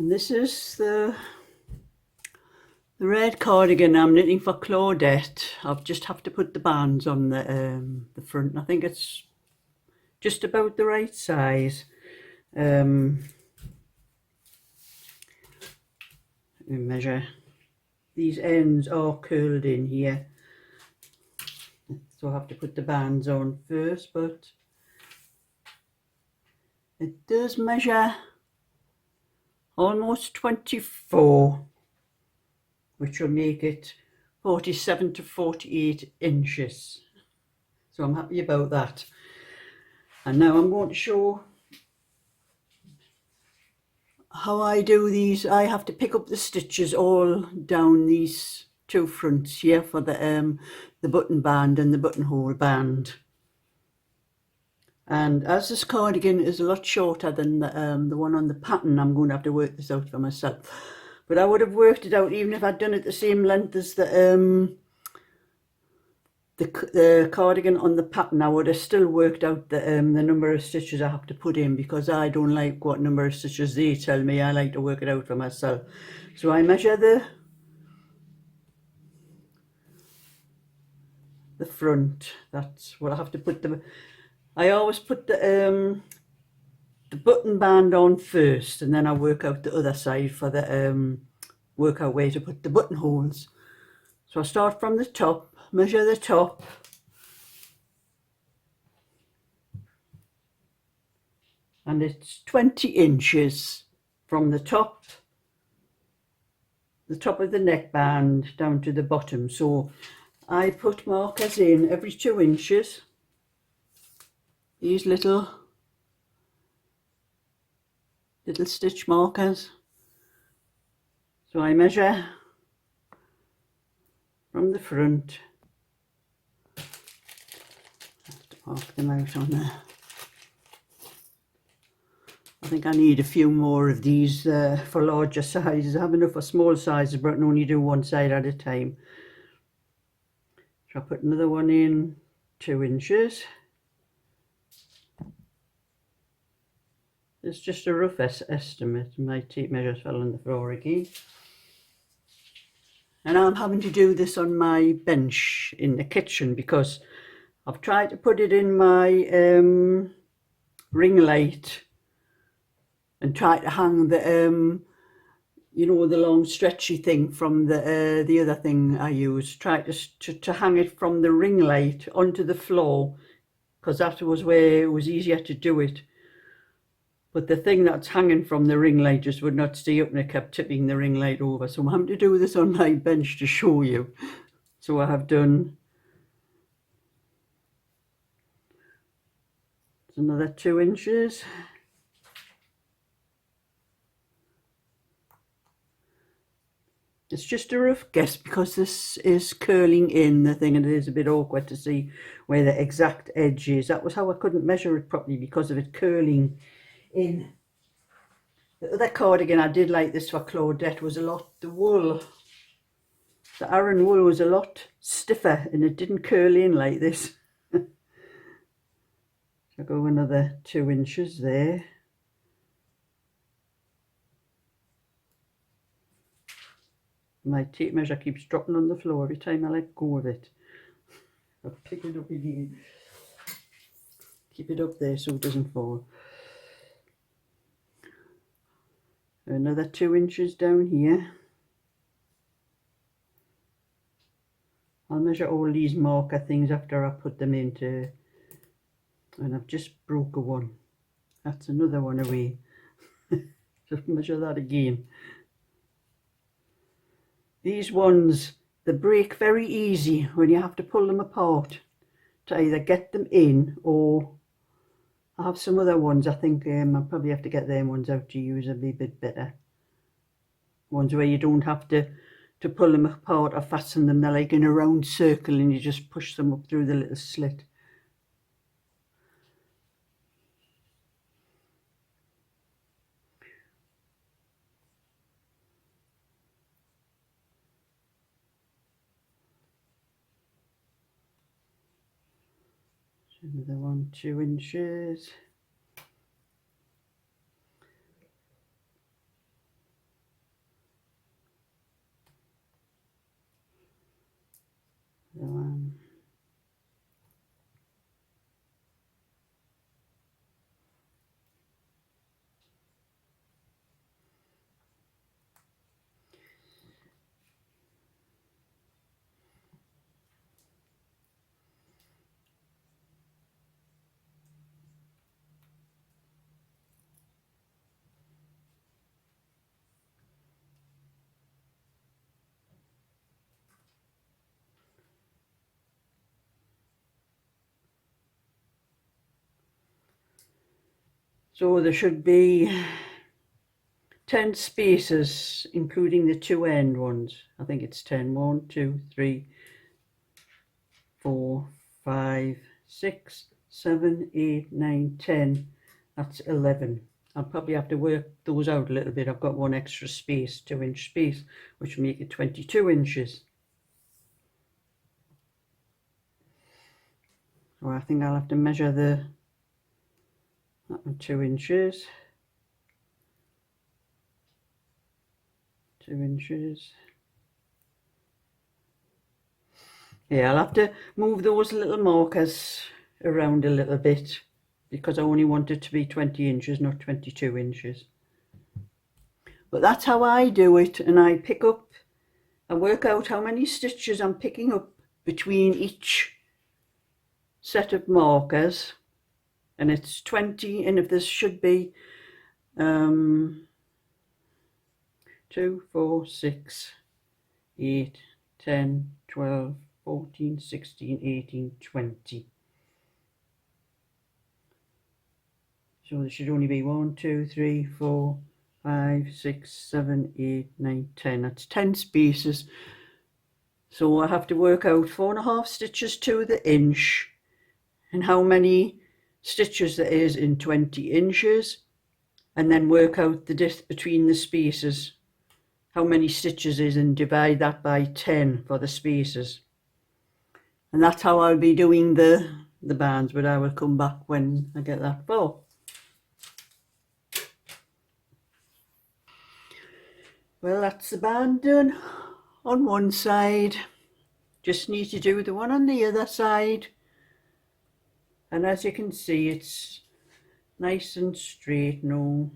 And this is the red cardigan I'm knitting for Claudette. I'll just have to put the bands on the front. I think it's just about the right size. Let me measure. These ends are curled in here, so I have to put the bands on first, but it does measure almost 24, which will make it 47 to 48 inches. So I'm happy about that. And now I'm going to show how I do these. I have to pick up the stitches all down these two fronts here for the button band and the buttonhole band. And as this cardigan is a lot shorter than the one on the pattern, I'm going to have to work this out for myself. But I would have worked it out even if I'd done it the same length as the cardigan on the pattern. I would have still worked out the number of stitches I have to put in, because I don't like what number of stitches they tell me. I like to work it out for myself. So I measure the front. That's what I have to put I always put the button band on first, and then I work out the other side for the work out where to put the buttonholes. So I start from the top, measure the top, and it's 20 inches from the top of the neckband down to the bottom. So I put markers in every 2 inches, these little stitch markers. So I measure from the front. I have to mark them out on there. I think I need a few more of these for larger sizes. I have enough for small sizes, but I can only do one side at a time. So I put another one in 2 inches. It's just a rough estimate. My tape measure fell on the floor again. And I'm having to do this on my bench in the kitchen, because I've tried to put it in my ring light and try to hang the you know, the long stretchy thing from the other thing I use. Try to hang it from the ring light onto the floor, because that was where it was easier to do it. But the thing that's hanging from the ring light just would not stay up, and it kept tipping the ring light over. So I'm having to do this on my bench to show you. So I have done another 2 inches. It's just a rough guess, because this is curling in the thing, and it is a bit awkward to see where the exact edge is. That was how I couldn't measure it properly, because of it curling in. The other cardigan I did like this for Claudette was the wool, the Aran wool was a lot stiffer, and it didn't curl in like this. So I'll go another 2 inches there. My tape measure keeps dropping on the floor every time I let go of it. I'll pick it up again. Keep it up there so it doesn't fall. Another 2 inches down here. I'll measure all these marker things after I put them into, and I've just broke a one. That's another one away. Just measure that again. These ones, they break very easy when you have to pull them apart to either get them in, or I have some other ones. I think I'll probably have to get them ones out to use a bit better. Ones where you don't have to pull them apart or fasten them. They're like in a round circle, and you just push them up through the little slit. Another one, 2 inches. So there should be 10 spaces, including the two end ones. I think it's 10. 1, 2, 3, 4, 5, 6, 7, 8, 9, 10. That's 11. I'll probably have to work those out a little bit. I've got one extra space, 2-inch space, which will make it 22 inches. So I think I'll have to measure that 2 inches. 2 inches. Yeah, I'll have to move those little markers around a little bit because I only want it to be 20 inches, not 22 inches. But that's how I do it, and I work out how many stitches I'm picking up between each set of markers, and it's 20, and if this should be 2, 4, 6, 8, 10, 12, 14, 16, 18, 20. So there should only be 1, 2, 3, 4, 5, 6, 7, 8, 9, 10. That's 10 spaces. So I have to work out 4.5 stitches to the inch and how many stitches there is in 20 inches, and then work out the distance between the spaces, how many stitches is, and divide that by 10 for the spaces. And that's how I'll be doing the bands, but I will come back when I get that far. Well, that's the band done on one side. Just need to do the one on the other side. And as you can see, it's nice and straight, no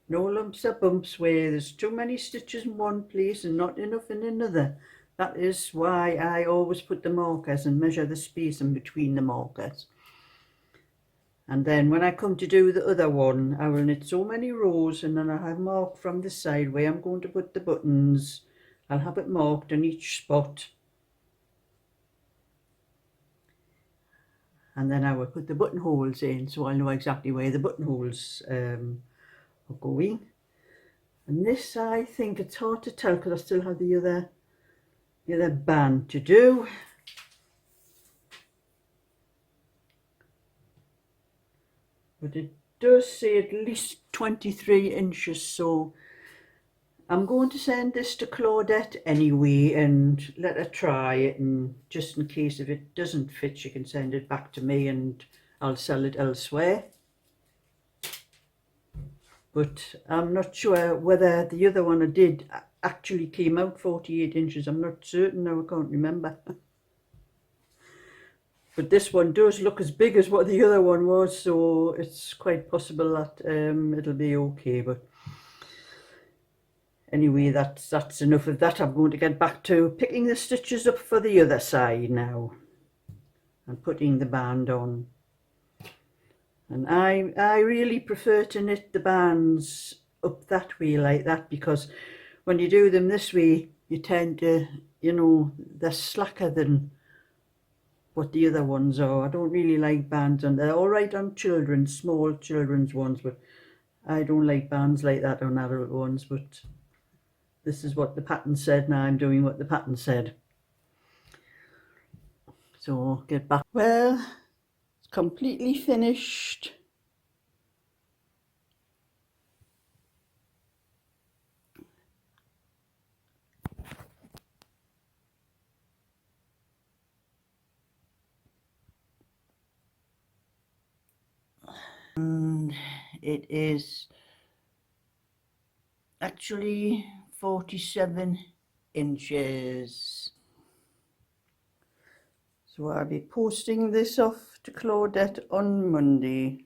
lumps or bumps where there's too many stitches in one place and not enough in another. That is why I always put the markers and measure the space in between the markers. And then when I come to do the other one, I will knit so many rows, and then I have marked from the side where I'm going to put the buttons. I'll have it marked on each spot. And then I will put the buttonholes in, so I'll know exactly where the buttonholes are going. And this, I think it's hard to tell because I still have the other band to do. But it does say at least 23 inches, so I'm going to send this to Claudette anyway and let her try it, and just in case if it doesn't fit, she can send it back to me and I'll sell it elsewhere. But I'm not sure whether the other one I did actually came out 48 inches. I'm not certain now, I can't remember. But this one does look as big as what the other one was, so it's quite possible that it'll be okay. But anyway, that's enough of that. I'm going to get back to picking the stitches up for the other side now and putting the band on. And I really prefer to knit the bands up that way like that, because when you do them this way, you tend to, they're slacker than what the other ones are. I don't really like bands, and they're all right on children's, small children's ones, but I don't like bands like that on adult ones. But this is what the pattern said, now I'm doing what the pattern said. So get back. Well, it's completely finished. And it is actually 47 inches. So I'll be posting this off to Claudette on Monday.